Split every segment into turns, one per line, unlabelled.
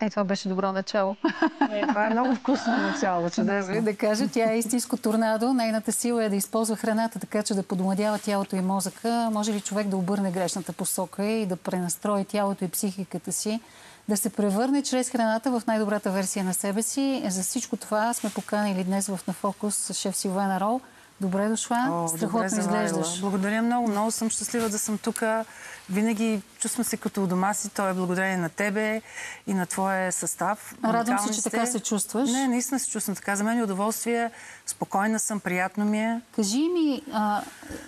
Това беше добро начало.
Това е много вкусно начало, чудесно.
Да кажа, тя е истинско торнадо. Нейната сила е да използва храната, така че да подмладява тялото и мозъка. Може ли човек да обърне грешната посока и да пренастрои тялото и психиката си, да се превърне чрез храната в най-добрата версия на себе си? За всичко това сме поканили днес в На фокус с шеф Силвена Рол. Добре дошла. Страхотно изглеждаш.
Благодаря много. Много съм щастлива да съм тук. Винаги чувствам се като у дома си. То е благодарение на тебе и на твоя състав.
Радвам се, че така се чувстваш.
Не, наистина се чувствам така. За мен е удоволствие. Спокойна съм, приятно ми е.
Кажи ми,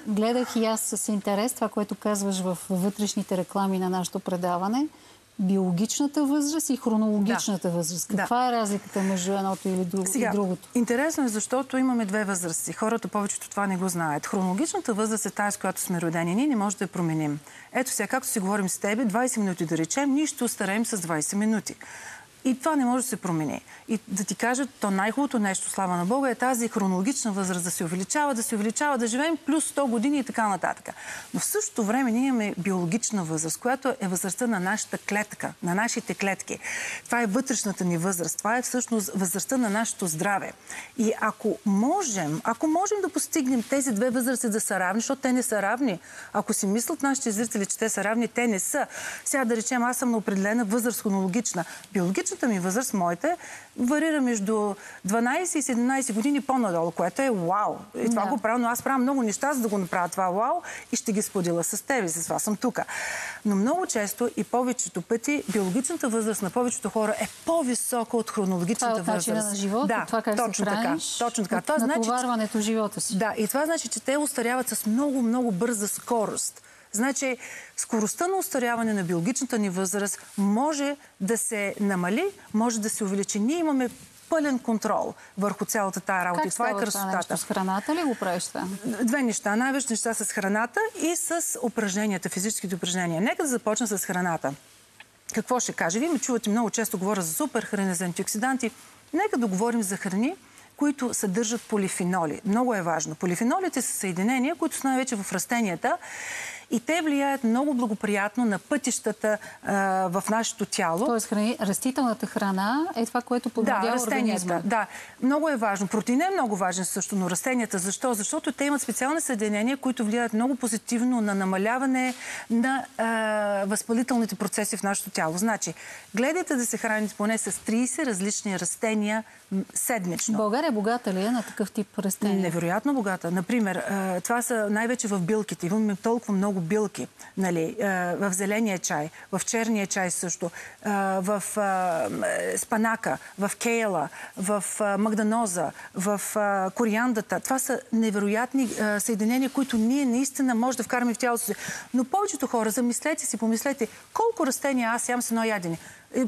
гледах и аз с интерес това, което казваш в вътрешните реклами на нашето предаване. Биологичната възраст и хронологичната възраст. Каква е разликата между едното или другото?
Интересно е, защото имаме две възрасти. Хората повечето това не го знаят. Хронологичната възраст е тази, с която сме родени. Ние не можем да я променим. Ето сега, както си говорим с тебе, 20 минути да речем, ние ще остареем с 20 минути. И това не може да се промени. И да ти кажа, то най-хубавото нещо, слава на Бога, е тази хронологична възраст да се увеличава, да живеем плюс 100 години и така нататък. Но в същото време ние имаме биологична възраст, която е възрастта на нашата клетка, на нашите клетки. Това е вътрешната ни възраст. Това е всъщност възрастта на нашето здраве. И ако можем да постигнем тези две възрасти да са равни, защото те не са равни. Ако си мислят нашите зрители, че те са равни, те не са. Сега да речем, аз съм на определена възраст хронологична. Биологичната ми възраст, моите, варира между 12 и 17 години по-надолу, което е вау. И това го правя, но аз правя много неща, за да го направя това вау и ще ги споделя с теб и с вас съм тук. Но много често и повечето пъти биологичната възраст на повечето хора е по-висока от хронологичната възраст.
Това е начина на живота, това как се храниш,
точно така.
Натоварването в живота си.
Да, и това значи, че те остаряват с много, много бърза скорост. Значи, скоростта на остаряване на биологичната ни възраст може да се намали, може да се увеличи. Ние имаме пълен контрол върху цялата тая работа.
Как става това нещо? С храната ли го правиш това?
Две неща. Най-вече неща с храната и с упражненията, физическите упражнения. Нека да започна с храната. Какво ще кажа? Вие ме чувате, много често говоря за супер храни, за антиоксиданти. Нека да говорим за храни, които съдържат полифеноли. Много е важно. Полифенолите са съединения, които са най-вече в растенията и те влияят много благоприятно на пътищата в нашето тяло.
Тоест, растителната храна е това, което подмладява организма.
Да, много е важно. Протеин е много важен също, но растенията. Защо? Защото те имат специални съединения, които влияят много позитивно на намаляване на възпалителните процеси в нашето тяло. Значи, гледайте да се храните поне с 30 различни растения седмично.
България богата ли е на такъв тип растения?
Невероятно богата. Например, това са най-вече в билките. Имаме толкова много билки. Нали? В зеления чай, в черния чай също, в спанака, в кейла, в магданоза, в кориандата. Това са невероятни съединения, които ние наистина може да вкараме в тялото си. Но повечето хора, замислете си, помислете, колко растения аз ям с едно ядене.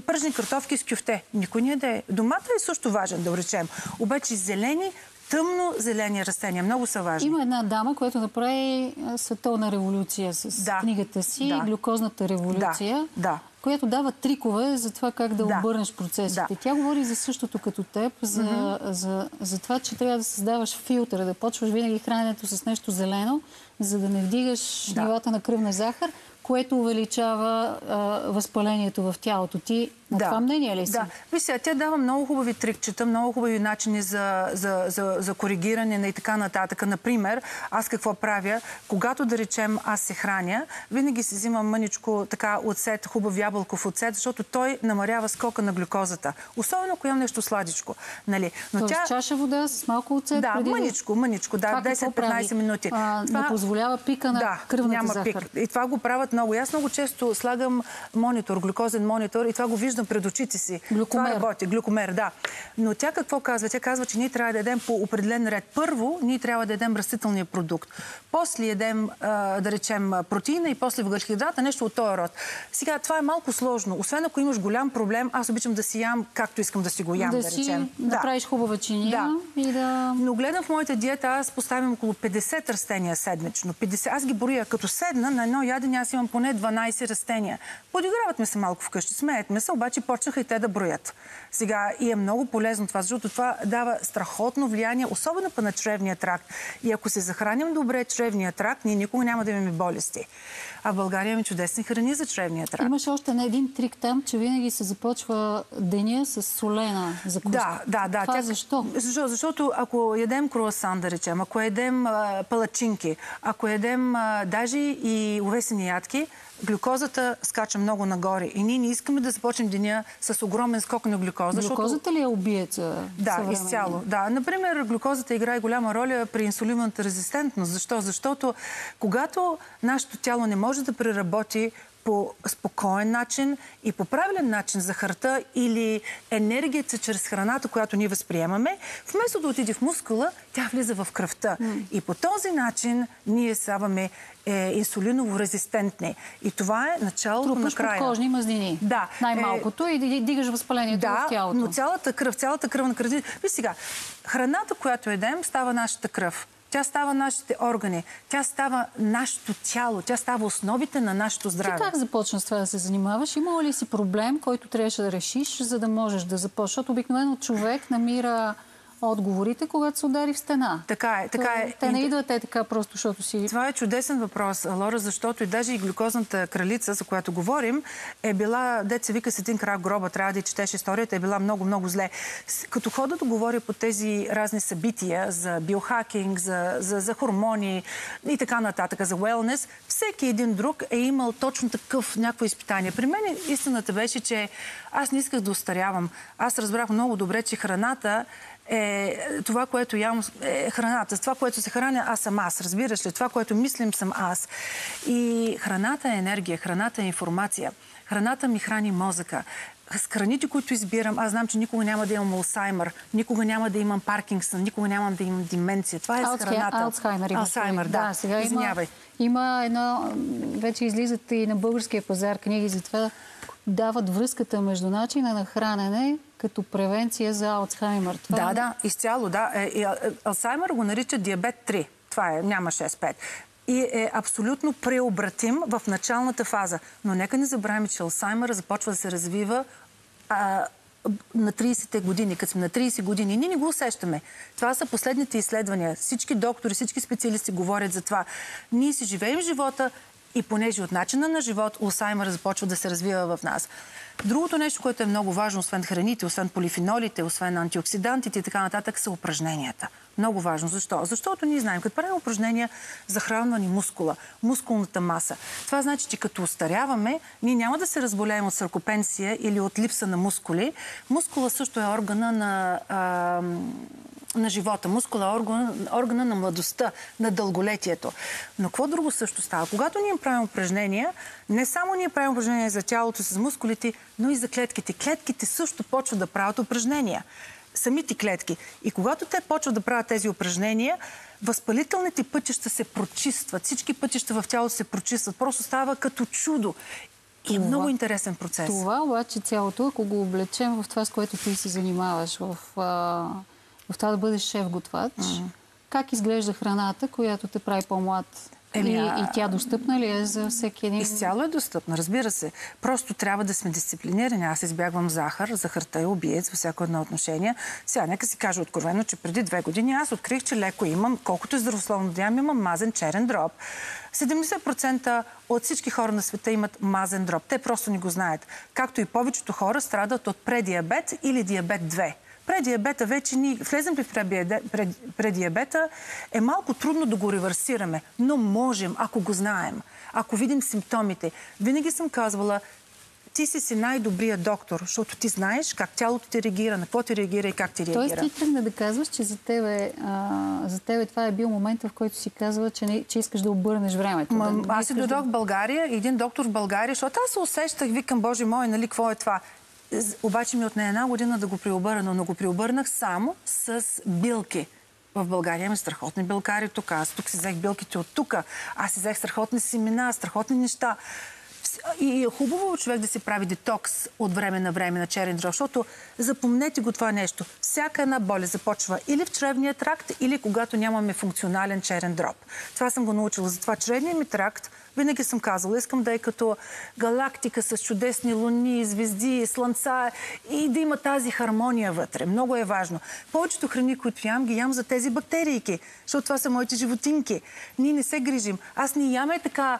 Пържени картофки с кюфте. Никой не яде. Домата е също важен, да речем. Обаче зелени, тъмно зелени растения. Много са важни.
Има една дама, която направи световна революция с книгата си, глюкозната революция, която дава трикове за това как да обърнеш процесите. Тя говори за същото като теб, за това, че трябва да създаваш филтър, да почваш винаги храненето с нещо зелено, за да не вдигаш нивата на кръвна захар, което увеличава възпалението в тялото. Ти на това мнение ли си?
Да. Виж, тя дава много хубави трикчета, много хубави начини за коригиране и така нататък. Например, аз какво правя? Когато, да речем, аз се храня, винаги си взимам мъничко така оцет, хубав ябълков оцет, защото той намалява скока на глюкозата. Особено ако ям нещо сладичко. Нали? Но
тоест чаша вода с малко оцет?
Да, мъничко, 10-15 минути.
Не позволява пика на кръвната захар.
И това го правят много. Аз много често слагам монитор, глюкозен монитор и това го виждам пред очите си.
Глюкомер.
Това работи. Глюкомер, да. Но тя какво казва? Тя казва, че ние трябва да ядем по определен ред. Първо, ние трябва да ядем растителния продукт. После ядем, да речем, протеина и после въглехидрата, нещо от този род. Сега, това е малко сложно. Освен ако имаш голям проблем, аз обичам да си ям както искам да си го ям, да речем.
Да правиш хубава чиния и да...
Но гледам в моята диета, аз поставям около 50 растения седмично. 50. Аз ги броя. Като седна на едно ядене, аз имам поне 12 растения. Подиграват ме се малко вкъщи, смеят ме се, обаче почнаха и те да броят. Сега и е много полезно това, защото това дава страхотно влияние, особено на чревния тракт. И ако се захраним добре чревния тракт, ние никога няма да имаме болести. А в България имаме чудесни храни за чревния тракт.
Имаш още един трик там, че винаги се започва деня с солена закуска.
Да.
Това защо?
Защото ако ядем круасан, да речем, ако ядем палачинки, ако ядем даже и овесени ядки, глюкозата скача много нагоре. И ние не искаме да започнем деня с огромен скок на глюкоза.
Глюкозата ли е убиеца?
Да, изцяло. Да. Например, глюкозата играе голяма роля при инсулиновата резистентност. Защо? Защото когато нашето тяло не може да преработи по спокоен начин и по правилен начин захарта или енергията чрез храната, която ние възприемаме, вместо да отиде в мускула, тя влиза в кръвта. И по този начин ние ставаме инсулиново резистентни. И това е началото на края.
Трупаш подкожни мазнини.
Да.
Най-малкото и дигаш възпалението в тялото.
Но цялата кръв на кръв. Виж сега, храната, която едем, става нашата кръв. Тя става нашите органи, тя става нашето тяло, тя става основите на нашето здраве.
Ти как започна с това да се занимаваш? Имала ли си проблем, който трябваше да решиш, за да можеш да започнеш? Защото обикновено човек намира отговорите, когато се удари в стена.
Така е.
Те не идват така просто, защото си...
Това е чудесен въпрос, Лора, защото и даже и глюкозната кралица, за която говорим, е била, деца вика с един крак гроба, трябва да и четеш историята, е била много, много зле. Като хода да говоря по тези разни събития за биохакинг, за хормони и така нататък, за уелнес, всеки един друг е имал точно такъв някакво изпитание. При мен истината беше, че аз не исках да остарявам. Аз разбрах много добре, че храната това, което ям, е храната. С това, което се храня, аз съм аз. Разбираш ли? Това, което мислим, съм аз. И храната е енергия, храната е информация. Храната ми храни мозъка. С храните, които избирам, аз знам, че никога няма да имам Алцхаймер, никога няма да имам Паркинсън, никога няма да имам деменция. Това е с храната.
Алцхаймер, да. Сега има едно, вече излизат и на българския пазар книги за това, дават връзката между начина на хранене като превенция за Алцхаймер.
Да, изцяло, да. Алцхаймер го нарича диабет 3. Това е, няма 6-5. И е абсолютно преобратим в началната фаза. Но нека не забравяме, че Алцхаймер започва да се развива на 30-те години, като сме на 30 години. Ние не го усещаме. Това са последните изследвания. Всички доктори, всички специалисти говорят за това. Ние си живеем живота и понеже от начина на живот Алцхаймер започва да се развива в нас. Другото нещо, което е много важно, освен храните, освен полифенолите, освен антиоксидантите и така нататък, са упражненията. Много важно. Защо? Защото ние знаем, като правим упражнения, захранва ни мускула, мускулната маса. Това значи, че като остаряваме, ние няма да се разболеем от саркопенсия или от липса на мускули. Мускула също е органа на живота. Мускула е органа на младостта, на дълголетието. Но какво друго също става? Когато ние правим упражнения, не само ние правим упражнения за тялото с мускулите, но и за клетките. Клетките също почват да правят упражнения. Самите клетки. И когато те почват да правят тези упражнения, възпалителните пътища се прочистват. Всички пътища в тялото се прочистват. Просто става като чудо. И е много интересен процес.
Това обаче цялото, ако го облечем в това, с което ти се занимаваш, в това да бъдеш шеф-готвач, как изглежда храната, която те прави по-млад? И тя достъпна ли е за всеки един?
Изцяло е достъпна, разбира се. Просто трябва да сме дисциплинирани. Аз избягвам захар. Захарта е убиец във всяко едно отношение. Сега, нека си кажа откровено, че преди 2 години аз открих, че леко имам, колкото е здравословно да имам мазен черен дроб. 70% от всички хора на света имат мазен дроб. Те просто не го знаят. Както и повечето хора страдат от предиабет или диабет 2. Предиабета вече ние влезем при предиабета, е малко трудно да го ревърсираме, но можем, ако го знаем, ако видим симптомите. Винаги съм казвала, ти си най-добрият доктор, защото ти знаеш как тялото ти реагира, на какво ти реагира и как ти реагира.
Тоест ти тръгна да казваш, че за тебе това е бил момента, в който си казва, че искаш да обърнеш времето.
Аз си дойдох в България, един доктор в България, защото аз се усещах, викам, Боже мой, нали, какво е това? Обаче ми отне 1 година да го преобърна, но го преобърнах само с билки. В България има страхотни билкари тук. Аз тук си взех билките от тук. Аз си взех страхотни семена, страхотни неща. И е хубаво човек да си прави детокс от време на черен дроб, защото запомнете го това нещо. Всяка една болест започва или в чревния тракт, или когато нямаме функционален черен дроб. Това съм го научила. Затова чревния ми тракт, винаги съм казала, искам да е като галактика с чудесни луни, звезди, слънца и да има тази хармония вътре. Много е важно. Повечето храни, които ям, ги ям за тези бактерийки, защото това са моите животинки. Ние не се грижим. Аз не яме така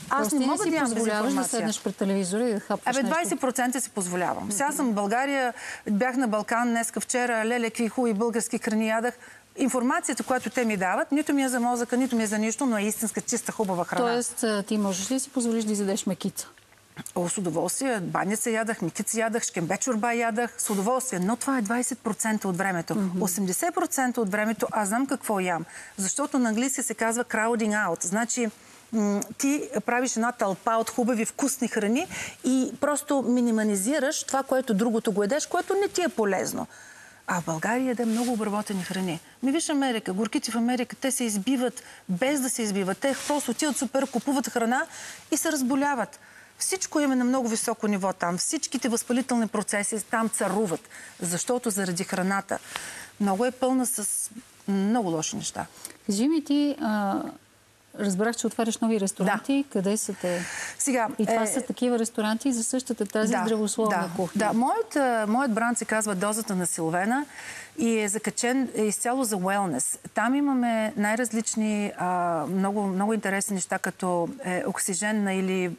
Аз не мога да ям без информация.
Да седнеш пред телевизора и да хапваш нещо.
20% си позволявам. Сега съм в България, бях на Балкан днеска, вчера, леле, какви хубави български храни ядах. Информацията, която те ми дават, нито ми е за мозъка, нито ми е за нищо, но е истинска, чиста, хубава храна.
Тоест, ти можеш ли си позволиш да изядеш мекица?
С удоволствие. Баница ядах, мекица ядах, шкембе чорба ядах. С удоволствие. Но това е 20% от времето. 80% от времето аз знам какво ям. Защото на английски се казва crowding out. Значи ти правиш една тълпа от хубави, вкусни храни и просто минимализираш това, което другото го едеш, което не ти е полезно. А в България яде много обработени храни. Виж Америка, горките в Америка, те се избиват без да се избиват. Те просто отиват супер, купуват храна и се разболяват. Всичко има на много високо ниво там. Всичките възпалителни процеси там царуват. Защото заради храната много е пълна с много лоши неща.
Кажи ми ти... Разбрах, че отваряш нови ресторанти. Да. Къде са те?
Сега,
и това са такива ресторанти за същата тази здравословна кухня.
Да, моят бранд се казва Дозата на Силвена и е закачен изцяло за уелнес. Там имаме най-различни, много интересни неща, като оксиженна или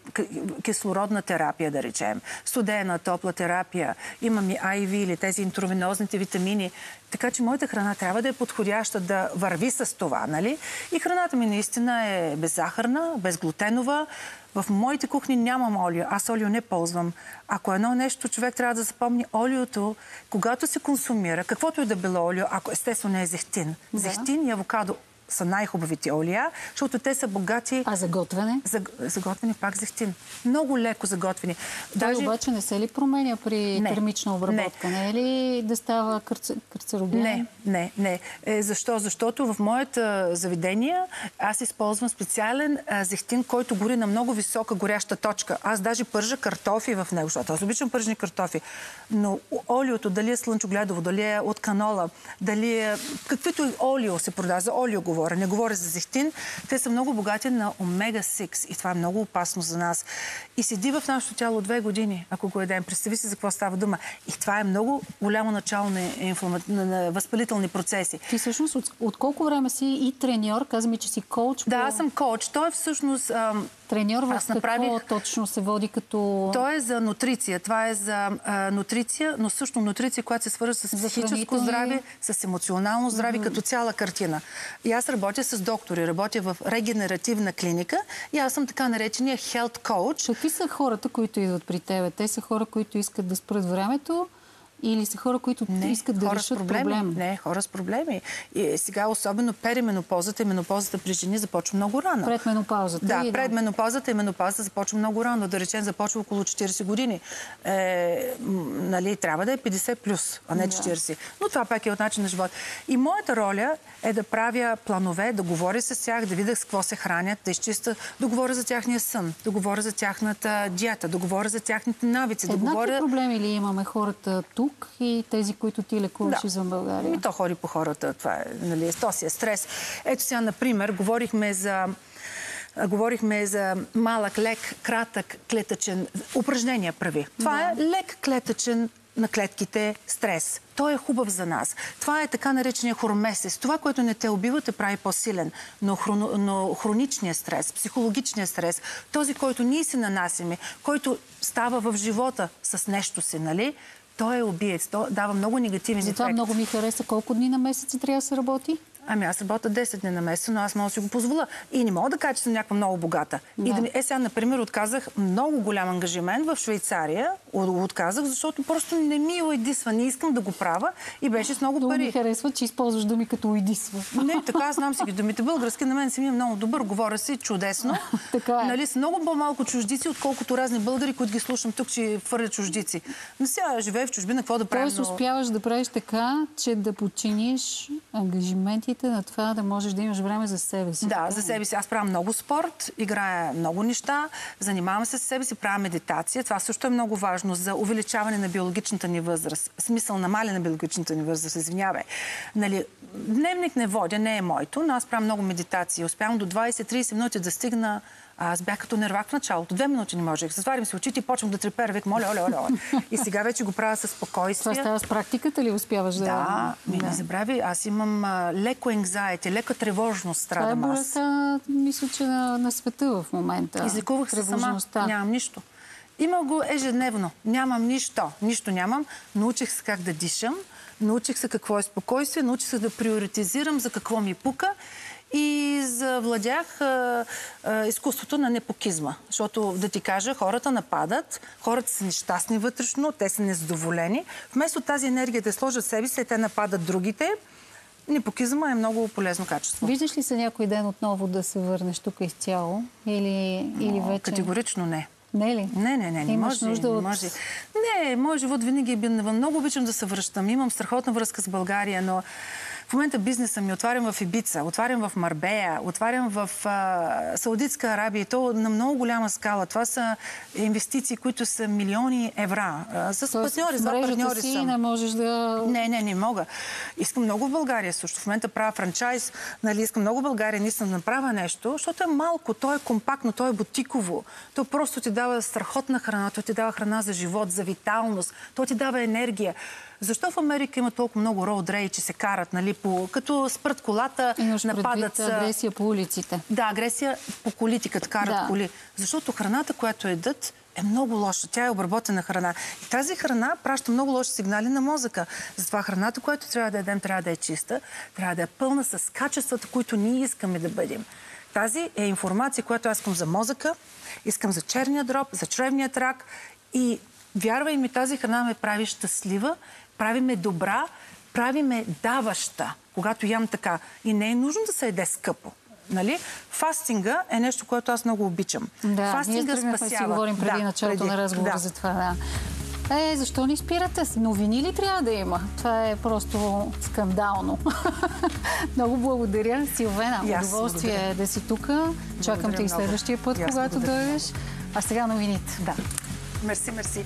кислородна терапия, да речем. Студена, топла терапия. Имаме IV или тези интравенозните витамини. Така че моята храна трябва да е подходяща да върви с това, нали? И храната ми наистина е беззахарна, безглутенова. В моите кухни нямам олио. Аз олио не ползвам. Ако едно нещо човек трябва да запомни, олиото, когато се консумира, каквото е да било олио, ако естествено е зехтин. Да. Зехтин и авокадо са най-хубавите олия, защото те са богати...
А за готвене?
За готвене пак зехтин. Много леко за готвене.
Той обаче не се ли променя при термична обработка? Не е ли да става карцероген?
Не. Защо? Защото в моето заведение аз използвам специален зехтин, който гори на много висока горяща точка. Аз даже пържа картофи в него, защото аз обичам пържени картофи. Но олиото, дали е слънчогледово, дали е от канола, дали е... Каквито и олио се продава, за олио говоря, не говоря за зехтин, те са много богати на омега-6 и това е много опасно за нас. И седи в нашето тяло 2 години, ако го едем. Представи си за какво става дума. И това е много голямо начало на възпалителни процеси.
Ти всъщност от колко време си и треньор? Каза ми, че си коуч.
Да, аз съм коуч. Той е всъщност...
Треньор в какво точно се води като...
То е за нутриция. Това е за нутриция, но също нутриция, която се свързва с психическо здраве, с емоционално здраве, като цяла картина. И аз работя с доктори, работя в регенеративна клиника и аз съм така наречения health coach.
Какви са хората, които идват при тебе? Те са хора, които искат да спрат времето? Или са хора, които искат да решат проблем?
Не, хора с проблеми. И сега особено перименопозата и менопозата при жени започва много рано.
Предменопаузата.
Да, предменопозата и менопозата започва много рано. Да речем, започва около 40 години. Нали, трябва да е 50+, а не 40. Но това пак е от начин на живот. И моята роля е да правя планове, да говоря с тях, да видя с какво се хранят, да изчиста, да говоря за тяхния сън, да говоря за тяхната диета, да говоря за тяхните навици.
Еднакви проблеми ли имаме хората тук и тези, които ти лекуваш извън България?
И то ходи по хората. Това е, нали, то си е стрес. Ето сега, например, говорихме за малък, лек, кратък, клетъчен упражнения прави. Това е лек клетъчен на клетките стрес. Той е хубав за нас. Това е така наречения хормесис. Това, което не те убива, те прави по-силен. Но хроничният стрес, психологичният стрес, този, който ние си нанасяме, който става в живота с нещо си, нали? Той е убиец. Той дава много негативен ефект.
Затова много ми хареса. Колко дни на месец трябва да се работи?
Ами аз работя 10 дни на месец, но аз мога да си го позволя. И не мога да кажа, че съм някаква много богата. Да. Сега, например, отказах много голям ангажимент в Швейцария. Отказах, защото просто не ми уйдисва. Не искам да го правя и беше с много пари.
Ми харесва, че използваш думи като уйдисва.
Не, така знам си ги думите. Български на мен си ми е много добър. Говоря си чудесно.
Така е.
Нали, са много по-малко чуждици, отколкото разни българи, които ги слушам тук, че фърлят чуждици. Но сега живея в чужбина, какво да правим?
Тоест успяваш да правиш така, че да подчиниш ангажиментите на това да можеш да имаш време за себе си.
Да, за себе си. Аз правя много спорт, играя много неща, занимавам се с себе си, правя медитация. Това също е много важно за увеличаване на биологичната ни възраст. Смисъл намаляне на биологичната ни възраст, извинявай. Нали, дневник не водя, не е моето, но аз правя много медитации. Успявам до 20-30 минути да стигна Аз бях като нервак в началото. 2 минути не можех. Затварям се очите и почвам да трепера. Век, моля. И сега вече го правя със спокойствие.
Това става с практиката ли успяваш да...
Да, не забрави. Аз имам леко anxiety, лека тревожност страдам аз.
Това е болестта, мисля, че на света в момента.
Излекувах се сама. Нямам нищо. Има го ежедневно. Нямам нищо. Нищо нямам. Научих се как да дишам. Научих се какво е спокойствие. Научих се да приоритизирам за какво ми пука. И завладях изкуството на непокизма. Защото, да ти кажа, хората нападат, хората са нещастни вътрешно, те са незадоволени. Вместо тази енергия да сложат себе си, те нападат другите. Непокизма е много полезно качество.
Виждаш ли се някой ден отново да се върнеш тук изцяло? Или вече...
Категорично не.
Не ли?
Не.
Имаш нужда от...
Не, моят живот винаги е бил... Много обичам да се връщам. Имам страхотна връзка с България, но в момента бизнеса ми отварям в Ибица, отварям в Марбея, отварям в Саудитска Арабия. И то на много голяма скала. Това са инвестиции, които са милиони евра. С партньори, с партньори съм.
Не можеш да...
Не мога. Искам много в България също. В момента правя франчайз. Искам много в България наистина да направя нещо, защото е малко, то е компактно, то е бутиково. То просто ти дава страхотна храна, то ти дава храна за живот, за виталност, то ти дава енергия. Защо в Америка има толкова много роуд рейдж, че се карат, като спрат колата, нападат...
агресия по улиците.
Да, агресия по колите, като карат коли. Защото храната, която едат, е много лоша. Тя е обработена храна. И тази храна праща много лоши сигнали на мозъка. Затова храната, която трябва да ядем, трябва да е чиста, трябва да е пълна с качествата, които ние искаме да бъдем. Тази е информация, която аз искам за мозъка, искам за черния дроб, за чревния трак и вярвай ми, тази храна ме прави щастлива, прави ме добра, прави ме даваща, когато ям така. И не е нужно да се еде скъпо. Нали? Фастинга е нещо, което аз много обичам.
Да,
фастинга
ние спасява. Си говорим преди началото на разговора за това. Да. Защо не спирате? Новини ли трябва да има? Това е просто скандално. Много благодаря, Силвена. Удоволствие да си тук. Чакам те и следващия път, когато дойдеш. А сега новините.
Да. Мерси.